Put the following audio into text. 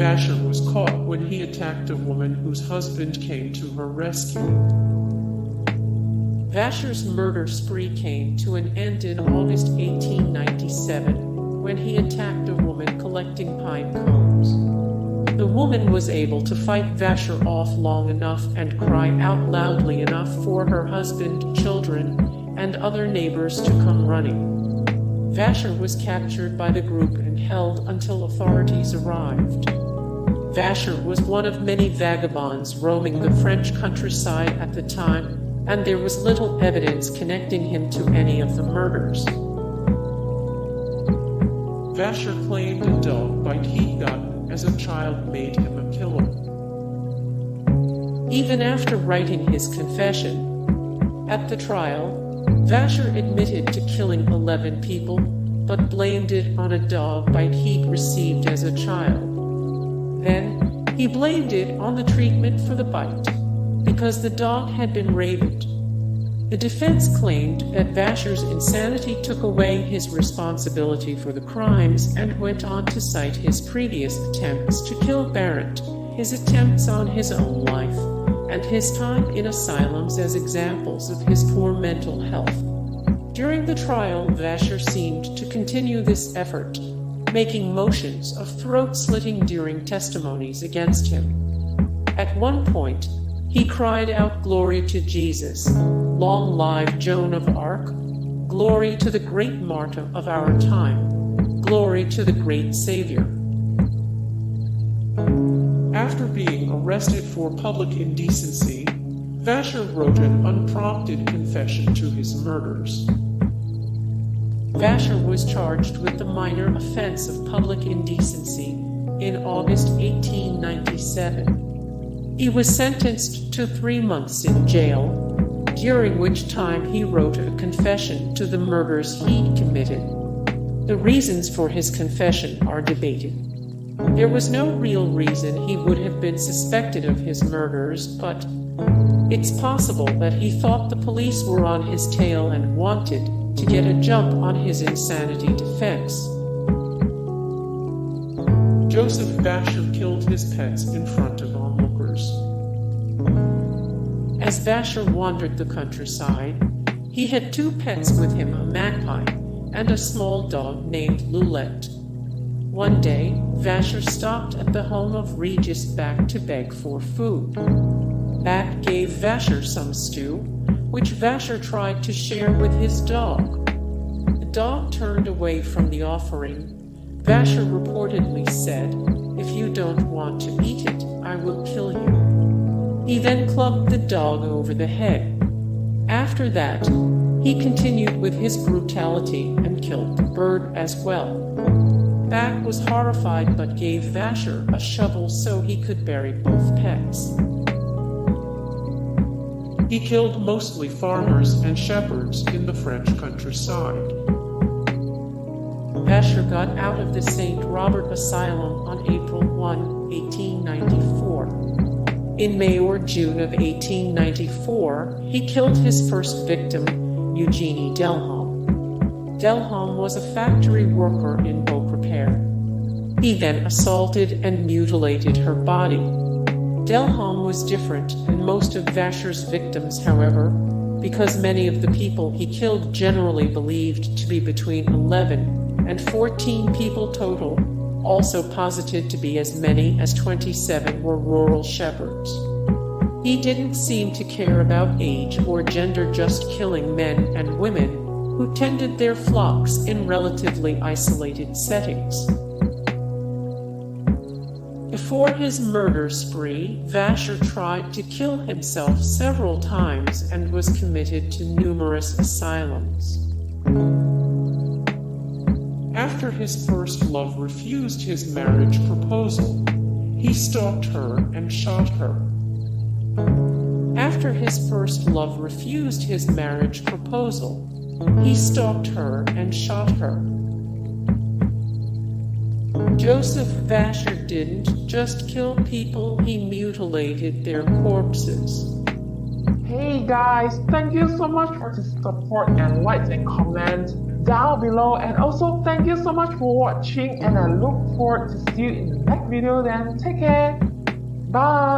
Vacher was caught when he attacked a woman whose husband came to her rescue. Vacher's murder spree came to an end in August 1897 when he attacked a woman collecting pine cones. The woman was able to fight Vacher off long enough and cry out loudly enough for her husband, children, and other neighbors to come running. Vacher was captured by the group and held until authorities arrived. Vacher was one of many vagabonds roaming the French countryside at the time, and there was little evidence connecting him to any of the murders. Vacher claimed a dog bite he'd gotten as a child made him a killer. Even after writing his confession, at the trial, Vacher admitted to killing 11 people, but blamed it on a dog bite he'd received as a child. Then, he blamed it on the treatment for the bite, because the dog had been rabid. The defense claimed that Vacher's insanity took away his responsibility for the crimes and went on to cite his previous attempts to kill Barrett, his attempts on his own life, and his time in asylums as examples of his poor mental health. During the trial, Vacher seemed to continue this effort, making motions of throat-slitting during testimonies against him. At one point, he cried out, "Glory to Jesus! Long live Joan of Arc! Glory to the great martyr of our time! Glory to the great Savior!" After being arrested for public indecency, Vacher wrote an unprompted confession to his murders. Vacher was charged with the minor offense of public indecency in August 1897. He was sentenced to 3 months in jail, during which time he wrote a confession to the murders he'd committed. The reasons for his confession are debated. There was no real reason he would have been suspected of his murders, but it's possible that he thought the police were on his tail and wanted to get a jump on his insanity defense. Joseph Vacher killed his pets in front of onlookers. As Vacher wandered the countryside, he had 2 pets with him, a magpie and a small dog named Lulette. One day, Vacher stopped at the home of Regis Back to beg for food. Back gave Vacher some stew, which Vacher tried to share with his dog. The dog turned away from the offering. Vacher reportedly said, "If you don't want to eat it, I will kill you." He then clubbed the dog over the head. After that, he continued with his brutality and killed the bird as well. Back was horrified but gave Vacher a shovel so he could bury both pets. He killed mostly farmers and shepherds in the French countryside. Vacher got out of the St. Robert Asylum on April 1, 1894. In May or June of 1894, he killed his first victim, Eugenie Delhomme. Delhomme was a factory worker in boat repair. He then assaulted and mutilated her body. Delhomme was different than most of Vacher's victims, however, because many of the people he killed generally believed to be between 11 and 14 people total, also posited to be as many as 27 were rural shepherds. He didn't seem to care about age or gender, just killing men and women who tended their flocks in relatively isolated settings. Before his murder spree, Vacher tried to kill himself several times and was committed to numerous asylums. After his first love refused his marriage proposal, he stalked her and shot her. After his first love refused his marriage proposal, he stalked her and shot her. Joseph Vacher didn't just kill people, he mutilated their corpses. Hey guys, thank you so much for the support and likes and comments down below, and also thank you so much for watching, and I look forward to see you in the next video. Then take care. Bye.